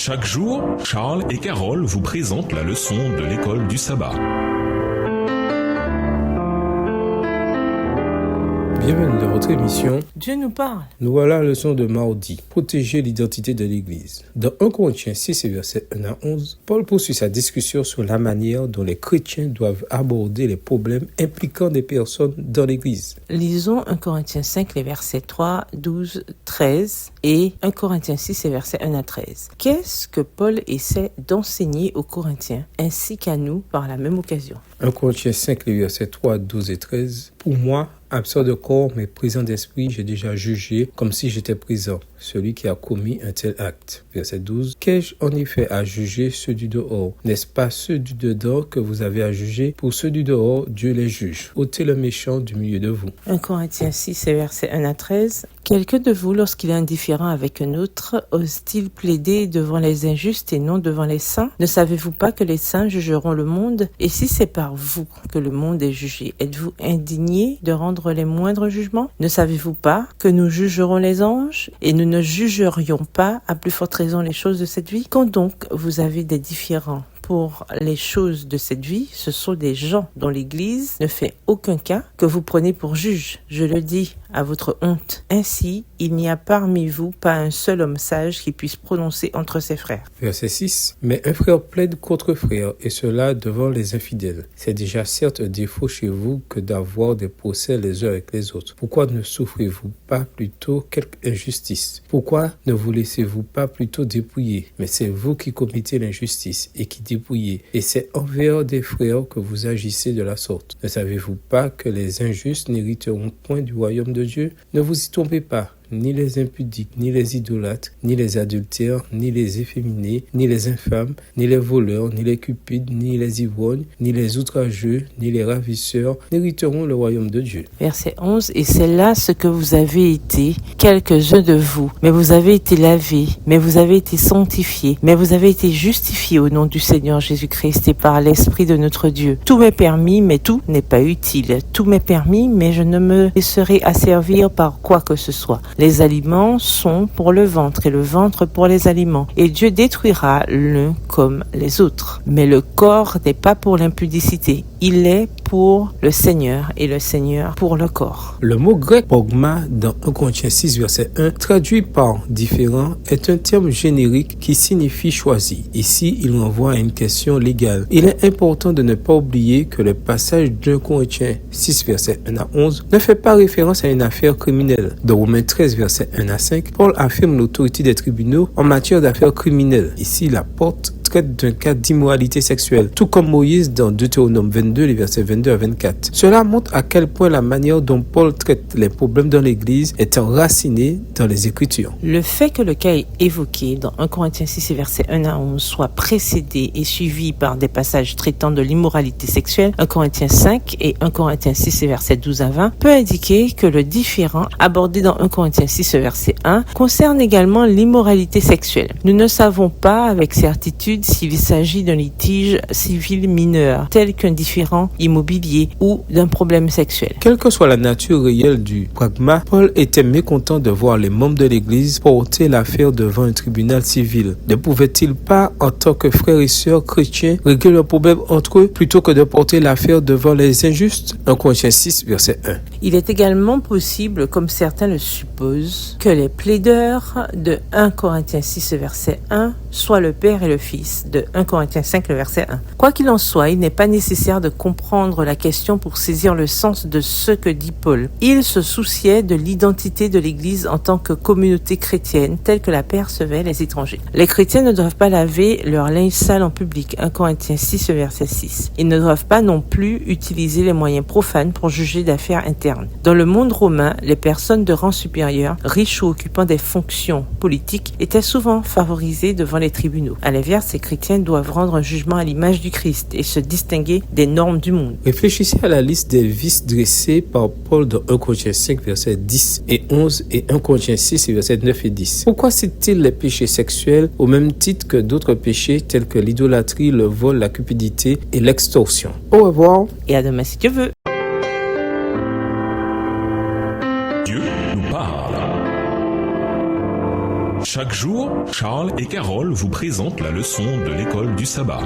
Chaque jour, Charles et Carole vous présentent la leçon de l'école du sabbat. Bienvenue dans votre émission Dieu nous parle. Nous voilà à la leçon de mardi. Protéger l'identité de l'Église. Dans 1 Corinthiens 6, versets 1 à 11, Paul poursuit sa discussion sur la manière dont les chrétiens doivent aborder les problèmes impliquant des personnes dans l'Église. Lisons 1 Corinthiens 5, les versets 3, 12, 13 et 1 Corinthiens 6, les versets 1 à 13. Qu'est-ce que Paul essaie d'enseigner aux Corinthiens ainsi qu'à nous par la même occasion? 1 Corinthiens 5, les versets 3, 12 et 13. Pour moi, absent de corps mais présent d'esprit, j'ai déjà jugé comme si j'étais présent, celui qui a commis un tel acte. Verset 12. Qu'ai-je en effet à juger ceux du dehors? N'est-ce pas ceux du dedans que vous avez à juger? Pour ceux du dehors, Dieu les juge. Ôtez le méchant du milieu de vous. 1 Corinthiens 6, versets 1 à 13. Quelqu'un de vous, lorsqu'il est indifférent avec un autre, ose-t-il plaider devant les injustes et non devant les saints? Ne savez-vous pas que les saints jugeront le monde? Et si c'est par vous que le monde est jugé, êtes-vous indigné de rendre les moindres jugements? Ne savez-vous pas que nous jugerons les anges et nous ne jugerions pas à plus forte raison les choses de cette vie? Quand donc vous avez des différends pour les choses de cette vie, ce sont des gens dont l'Église ne fait aucun cas que vous prenez pour juges. Je le dis à votre honte. Ainsi, il n'y a parmi vous pas un seul homme sage qui puisse prononcer entre ses frères. Verset 6. Mais un frère plaide contre frère, et cela devant les infidèles. C'est déjà certes un défaut chez vous que d'avoir des procès les uns avec les autres. Pourquoi ne souffrez-vous pas plutôt quelque injustice? Pourquoi ne vous laissez-vous pas plutôt dépouiller? Mais c'est vous qui commettez l'injustice et qui dépouillez, et c'est envers des frères que vous agissez de la sorte. Ne savez-vous pas que les injustes n'hériteront point du royaume de Dieu? Ne vous y trompez pas. Ni les impudiques, ni les idolâtres, ni les adultères, ni les efféminés, ni les infâmes, ni les voleurs, ni les cupides, ni les ivrognes, ni les outrageux, ni les ravisseurs n'hériteront le royaume de Dieu. Verset 11. Et c'est là ce que vous avez été, quelques-uns de vous. Mais vous avez été lavés, mais vous avez été sanctifiés, mais vous avez été justifiés au nom du Seigneur Jésus-Christ et par l'Esprit de notre Dieu. Tout m'est permis, mais tout n'est pas utile. Tout m'est permis, mais je ne me laisserai asservir par quoi que ce soit. Les aliments sont pour le ventre et le ventre pour les aliments. Et Dieu détruira l'un comme les autres. Mais le corps n'est pas pour l'impudicité. Il est pour le Seigneur et le Seigneur pour le corps. Le mot grec pogma dans 1 Corinthiens 6 verset 1 traduit par différent est un terme générique qui signifie choisi. Ici, il renvoie à une question légale. Il est important de ne pas oublier que le passage d'1 Corinthiens 6 verset 1 à 11 ne fait pas référence à une affaire criminelle. Dans Romains 13 verset 1 à 5, Paul affirme l'autorité des tribunaux en matière d'affaires criminelles. Ici, la porte traite d'un cas d'immoralité sexuelle, tout comme Moïse dans Deutéronome 22, les versets 22 à 24. Cela montre à quel point la manière dont Paul traite les problèmes dans l'Église est enracinée dans les Écritures. Le fait que le cas évoqué dans 1 Corinthiens 6, versets 1 à 11 soit précédé et suivi par des passages traitant de l'immoralité sexuelle, 1 Corinthiens 5 et 1 Corinthiens 6, versets 12 à 20, peut indiquer que le différend abordé dans 1 Corinthiens 6, verset 1 concerne également l'immoralité sexuelle. Nous ne savons pas avec certitude s'il s'agit d'un litige civil mineur, tel qu'un différend immobilier ou d'un problème sexuel. Quelle que soit la nature réelle du pragma, Paul était mécontent de voir les membres de l'Église porter l'affaire devant un tribunal civil. Ne pouvaient-ils pas, en tant que frères et sœurs chrétiens, régler leurs problèmes entre eux plutôt que de porter l'affaire devant les injustes? 1 Corinthiens 6, verset 1. Il est également possible, comme certains le supposent, que les plaideurs de 1 Corinthiens 6, verset 1 soient le Père et le Fils de 1 Corinthiens 5, le verset 1. Quoi qu'il en soit, il n'est pas nécessaire de comprendre la question pour saisir le sens de ce que dit Paul. Il se souciait de l'identité de l'Église en tant que communauté chrétienne, telle que la percevaient les étrangers. Les chrétiens ne doivent pas laver leur linge sale en public, 1 Corinthiens 6, verset 6. Ils ne doivent pas non plus utiliser les moyens profanes pour juger d'affaires internes. Dans le monde romain, les personnes de rang supérieur, riches ou occupant des fonctions politiques, étaient souvent favorisées devant les tribunaux. À l'inverse, ces chrétiens doivent rendre un jugement à l'image du Christ et se distinguer des normes du monde. Réfléchissez à la liste des vices dressés par Paul dans 1 Corinthiens 5, versets 10 et 11 et 1 Corinthiens 6, versets 9 et 10. Pourquoi cite-t-il les péchés sexuels au même titre que d'autres péchés tels que l'idolâtrie, le vol, la cupidité et l'extorsion? Au revoir. Et à demain si Dieu veut. Dieu nous parle. Chaque jour, Charles et Carole vous présentent la leçon de l'école du sabbat.